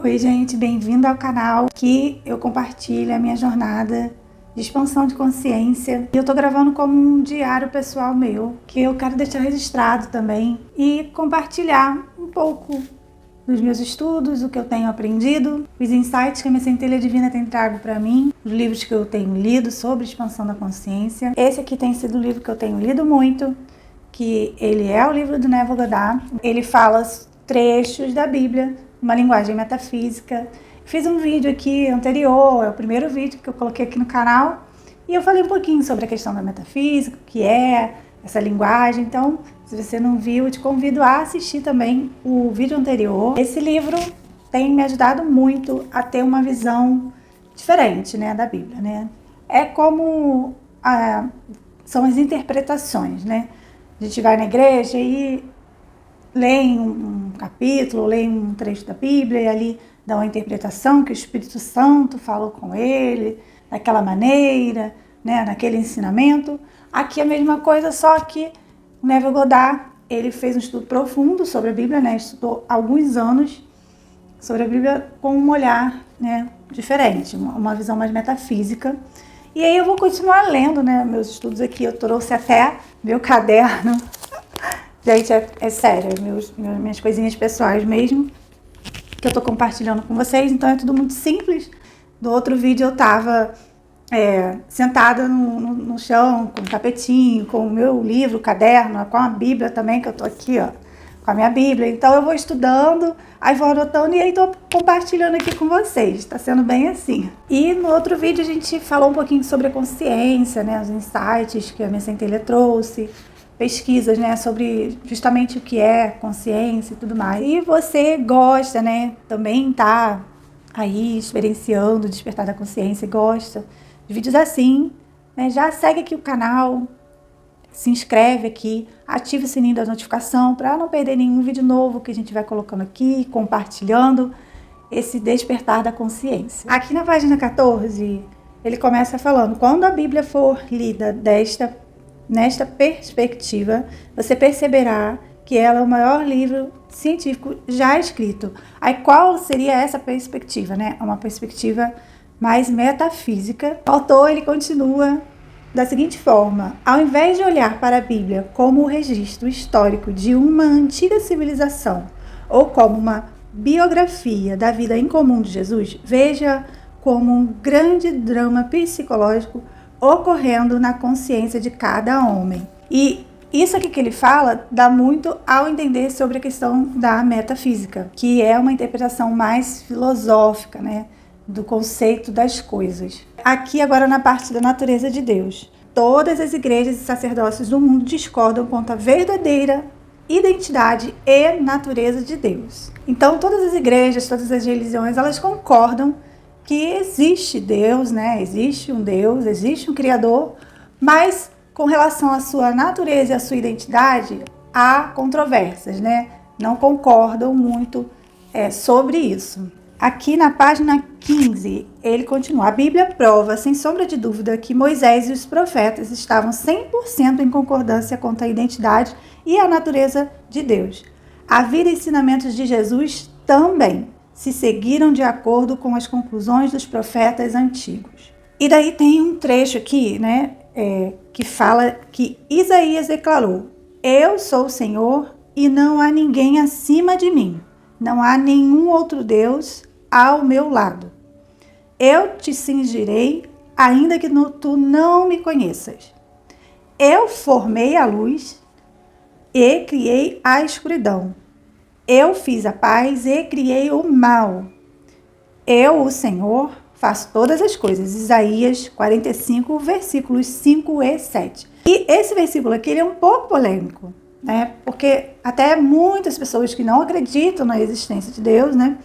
Oi gente, bem-vindo ao canal que eu compartilho a minha jornada de expansão de consciência. E eu tô gravando como um diário pessoal meu, que eu quero deixar registrado também e compartilhar um pouco dos meus estudos, o que eu tenho aprendido, os insights que a minha centelha divina tem trago para mim, os livros que eu tenho lido sobre expansão da consciência. Esse aqui tem sido um livro que eu tenho lido muito, que ele é o livro do Neville Goddard. Ele fala trechos da Bíblia, uma linguagem metafísica. Fiz um vídeo aqui anterior, é o primeiro vídeo que eu coloquei aqui no canal, e eu falei um pouquinho sobre a questão da metafísica, o que é essa linguagem. Então, se você não viu, eu te convido a assistir também o vídeo anterior. Esse livro tem me ajudado muito a ter uma visão diferente, né, da Bíblia, né? É como são as interpretações, né? A gente vai na igreja e lê um capítulo, lê um trecho da Bíblia e ali dá uma interpretação que o Espírito Santo falou com ele, daquela maneira, né, naquele ensinamento. Aqui é a mesma coisa, só que o Neville Goddard, ele fez um estudo profundo sobre a Bíblia, né, estudou alguns anos sobre a Bíblia com um olhar, né, diferente, uma visão mais metafísica. E aí eu vou continuar lendo, né, meus estudos aqui. Eu trouxe até meu caderno. Gente, é sério, minhas coisinhas pessoais mesmo, que eu tô compartilhando com vocês, então é tudo muito simples. No outro vídeo eu tava sentada no chão, com um tapetinho, com o meu livro, o caderno, com a Bíblia também, que eu tô aqui, ó, com a minha Bíblia. Então eu vou estudando, aí vou anotando e aí tô compartilhando aqui com vocês, tá sendo bem assim. E no outro vídeo a gente falou um pouquinho sobre a consciência, né, os insights que a minha centelha trouxe, pesquisas, né, sobre justamente o que é consciência e tudo mais. E você gosta, né, também tá aí experienciando o despertar da consciência e gosta de vídeos assim, né, já segue aqui o canal, se inscreve aqui, ativa o sininho da notificação para não perder nenhum vídeo novo que a gente vai colocando aqui, compartilhando esse despertar da consciência. Aqui na página 14, ele começa falando: quando a Bíblia for lida nesta perspectiva, você perceberá que ela é o maior livro científico já escrito. Aí qual seria essa perspectiva, né? Uma perspectiva mais metafísica. O autor, ele continua da seguinte forma: ao invés de olhar para a Bíblia como o registro histórico de uma antiga civilização ou como uma biografia da vida incomum de Jesus, veja como um grande drama psicológico ocorrendo na consciência de cada homem. E isso aqui que ele fala dá muito ao entender sobre a questão da metafísica, que é uma interpretação mais filosófica, né, do conceito das coisas. Aqui agora na parte da natureza de Deus. Todas as igrejas e sacerdócios do mundo discordam quanto à verdadeira identidade e natureza de Deus. Então todas as igrejas, todas as religiões, elas concordam que existe Deus, né? Existe um Deus, existe um Criador, mas com relação à sua natureza e à sua identidade, há controvérsias, né? Não concordam muito sobre isso. Aqui na página 15, ele continua: a Bíblia prova, sem sombra de dúvida, que Moisés e os profetas estavam 100% em concordância quanto à identidade e à natureza de Deus. A vida e ensinamentos de Jesus também se seguiram de acordo com as conclusões dos profetas antigos. E daí tem um trecho aqui, né, que fala que Isaías declarou: eu sou o Senhor e não há ninguém acima de mim. Não há nenhum outro Deus ao meu lado. Eu te cingirei, ainda que tu não me conheças. Eu formei a luz e criei a escuridão. Eu fiz a paz e criei o mal. Eu, o Senhor, faço todas as coisas. Isaías 45, versículos 5 e 7. E esse versículo aqui ele é um pouco polêmico, né? Porque até muitas pessoas que não acreditam na existência de Deus, né,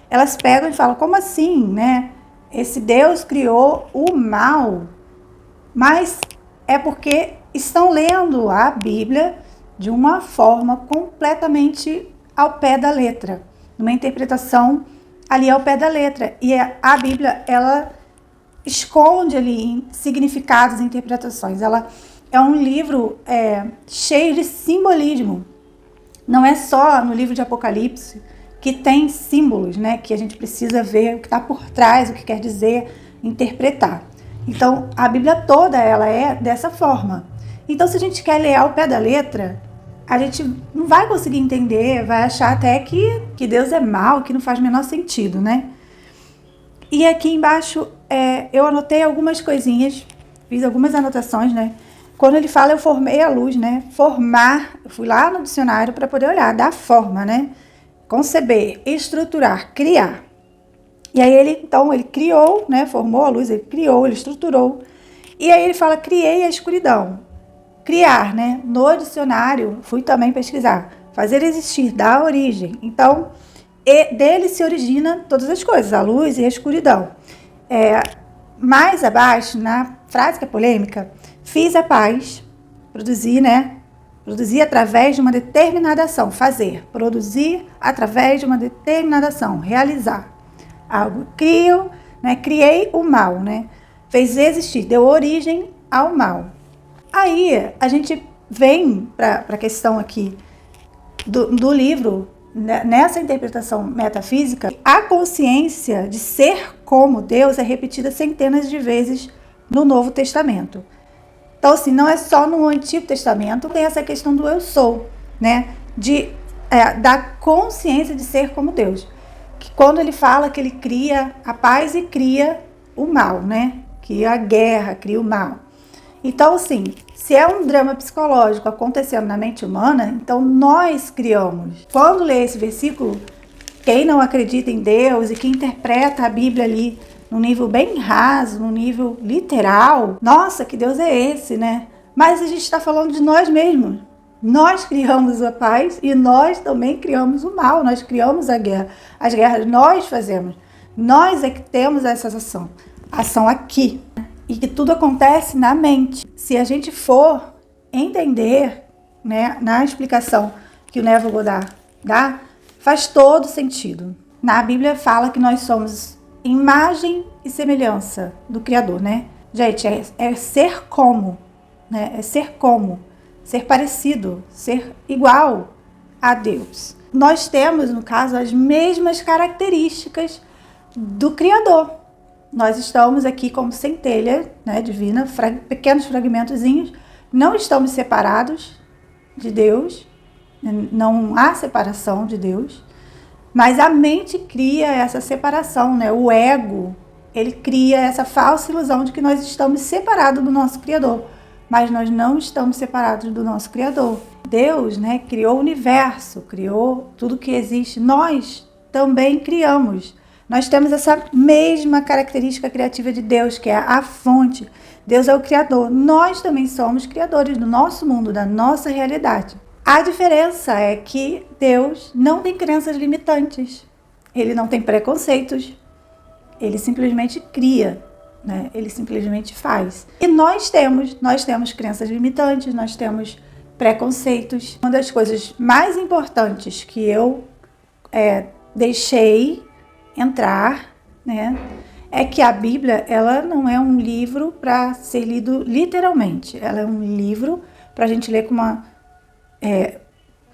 elas pegam e falam: como assim, né? Esse Deus criou o mal. Mas é porque estão lendo a Bíblia de uma forma completamente ao pé da letra, numa interpretação ali ao pé da letra. E a Bíblia, ela esconde ali significados e interpretações. Ela é um livro cheio de simbolismo. Não é só no livro de Apocalipse que tem símbolos, né? Que a gente precisa ver o que está por trás, o que quer dizer, interpretar. Então, a Bíblia toda, ela é dessa forma. Então, se a gente quer ler ao pé da letra, a gente não vai conseguir entender, vai achar até que Deus é mau, que não faz o menor sentido, né? E aqui embaixo, eu anotei algumas coisinhas, fiz algumas anotações, né? Quando ele fala, eu formei a luz, né? Formar, eu fui lá no dicionário para poder olhar, dar forma, né? Conceber, estruturar, criar. E aí ele criou, né? Formou a luz, ele criou, ele estruturou. E aí ele fala, criei a escuridão. Criar, né? No dicionário, fui também pesquisar. Fazer existir, dar origem. Então, dele se origina todas as coisas, a luz e a escuridão. Mais abaixo, na frase que é polêmica, fiz a paz, produzir, né? Produzir através de uma determinada ação, fazer. Produzir através de uma determinada ação, realizar. Algo, crio, né? Criei o mal, né? Fez existir, deu origem ao mal. Aí, a gente vem para a questão aqui do livro, nessa interpretação metafísica, a consciência de ser como Deus é repetida centenas de vezes no Novo Testamento. Então, assim, não é só no Antigo Testamento, tem essa questão do eu sou, né? Da consciência de ser como Deus. Que quando ele fala que ele cria a paz e cria o mal, né? Cria a guerra, cria o mal. Então, assim, se é um drama psicológico acontecendo na mente humana, então nós criamos. Quando lê esse versículo, quem não acredita em Deus e que interpreta a Bíblia ali num nível bem raso, num nível literal, nossa, que Deus é esse, né? Mas a gente está falando de nós mesmos. Nós criamos a paz e nós também criamos o mal, nós criamos a guerra. As guerras nós fazemos. Nós é que temos essa ação aqui. E que tudo acontece na mente. Se a gente for entender, né, na explicação que o Neville Goddard dá, faz todo sentido. Na Bíblia fala que nós somos imagem e semelhança do Criador, né? Gente, é ser como, né? É ser como, ser parecido, ser igual a Deus. Nós temos, no caso, as mesmas características do Criador. Nós estamos aqui como centelha, né, divina, pequenos fragmentozinhos, não estamos separados de Deus, não há separação de Deus, mas a mente cria essa separação, né? O ego, ele cria essa falsa ilusão de que nós estamos separados do nosso Criador, mas nós não estamos separados do nosso Criador. Deus, né, criou o universo, criou tudo que existe, nós também criamos. Nós temos essa mesma característica criativa de Deus, que é a fonte. Deus é o Criador. Nós também somos criadores do nosso mundo, da nossa realidade. A diferença é que Deus não tem crenças limitantes. Ele não tem preconceitos. Ele simplesmente cria, né? Ele simplesmente faz. E nós temos crenças limitantes, nós temos preconceitos. Uma das coisas mais importantes que eu deixei entrar, né, é que a Bíblia, ela não é um livro para ser lido literalmente, ela é um livro para a gente ler como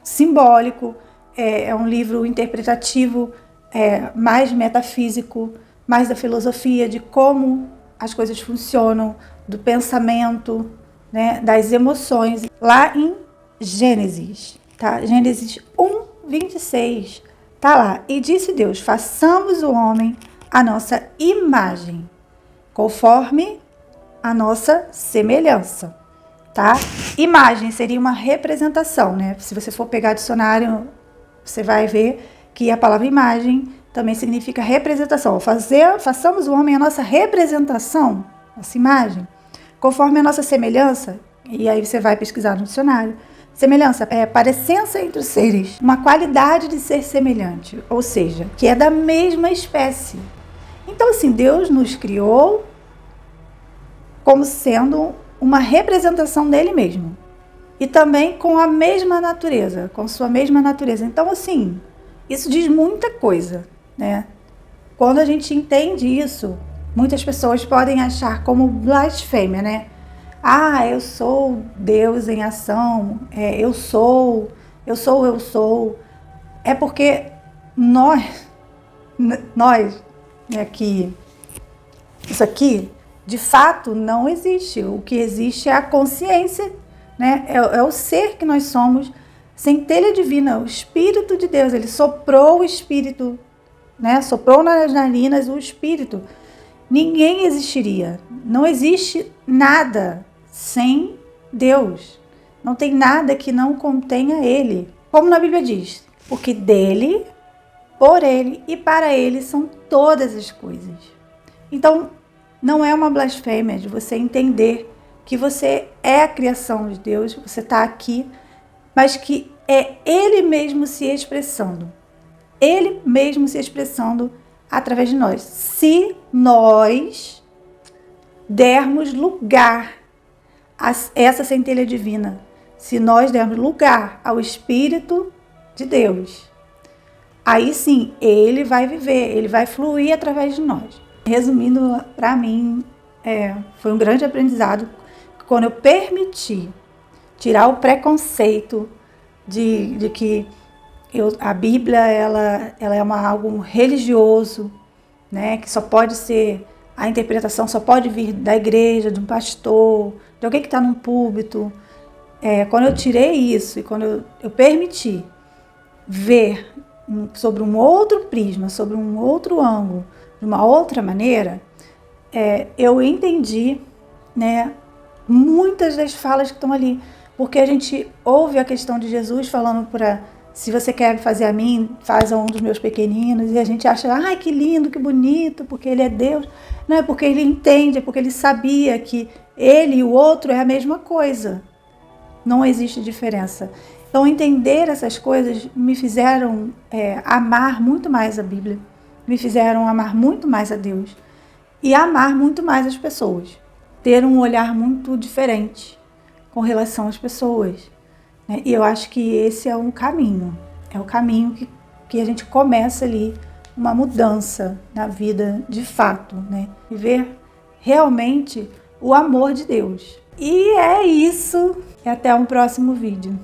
simbólico, é um livro interpretativo, mais metafísico, mais da filosofia, de como as coisas funcionam, do pensamento, né, das emoções, lá em Gênesis, tá? Gênesis 1:26. Tá lá, e disse Deus, façamos o homem a nossa imagem, conforme a nossa semelhança, tá? Imagem seria uma representação, né? Se você for pegar dicionário, você vai ver que a palavra imagem também significa representação. Façamos o homem a nossa representação, nossa imagem, conforme a nossa semelhança, e aí você vai pesquisar no dicionário. Semelhança é parecença entre os seres, uma qualidade de ser semelhante, ou seja, que é da mesma espécie. Então, assim, Deus nos criou como sendo uma representação dele mesmo. E também com a mesma natureza, com sua mesma natureza. Então, assim, isso diz muita coisa, né? Quando a gente entende isso, muitas pessoas podem achar como blasfêmia, né? Ah, eu sou Deus em ação, eu sou. É porque nós aqui, isso aqui, de fato, não existe. O que existe é a consciência, né? É o ser que nós somos, centelha divina, o Espírito de Deus. Ele soprou o Espírito, né? Soprou nas narinas o Espírito. Ninguém existiria. Não existe nada sem Deus. Não tem nada que não contenha Ele. Como na Bíblia diz, porque dele, por Ele e para Ele são todas as coisas. Então, não é uma blasfêmia de você entender que você é a criação de Deus, você está aqui, mas que é Ele mesmo se expressando. Ele mesmo se expressando através de nós. Se nós dermos lugar a essa centelha divina, se nós dermos lugar ao Espírito de Deus, aí sim, Ele vai viver, Ele vai fluir através de nós. Resumindo, para mim, foi um grande aprendizado quando eu permiti tirar o preconceito de que a Bíblia ela é algo religioso, né? Que só pode ser, a interpretação só pode vir da igreja, de um pastor, de alguém que está num púlpito. Quando eu tirei isso e quando eu permiti ver sobre um outro prisma, sobre um outro ângulo, de uma outra maneira, eu entendi, né, muitas das falas que estão ali. Porque a gente ouve a questão de Jesus falando se você quer fazer a mim, faz a um dos meus pequeninos, e a gente acha, ai, que lindo, que bonito, porque ele é Deus. Não, é porque ele entende, é porque ele sabia que ele e o outro é a mesma coisa. Não existe diferença. Então, entender essas coisas me fizeram amar muito mais a Bíblia, me fizeram amar muito mais a Deus e amar muito mais as pessoas. Ter um olhar muito diferente com relação às pessoas. Né? E eu acho que esse é o caminho que a gente começa ali, uma mudança na vida de fato, né? Viver realmente o amor de Deus. E é isso. E até um próximo vídeo.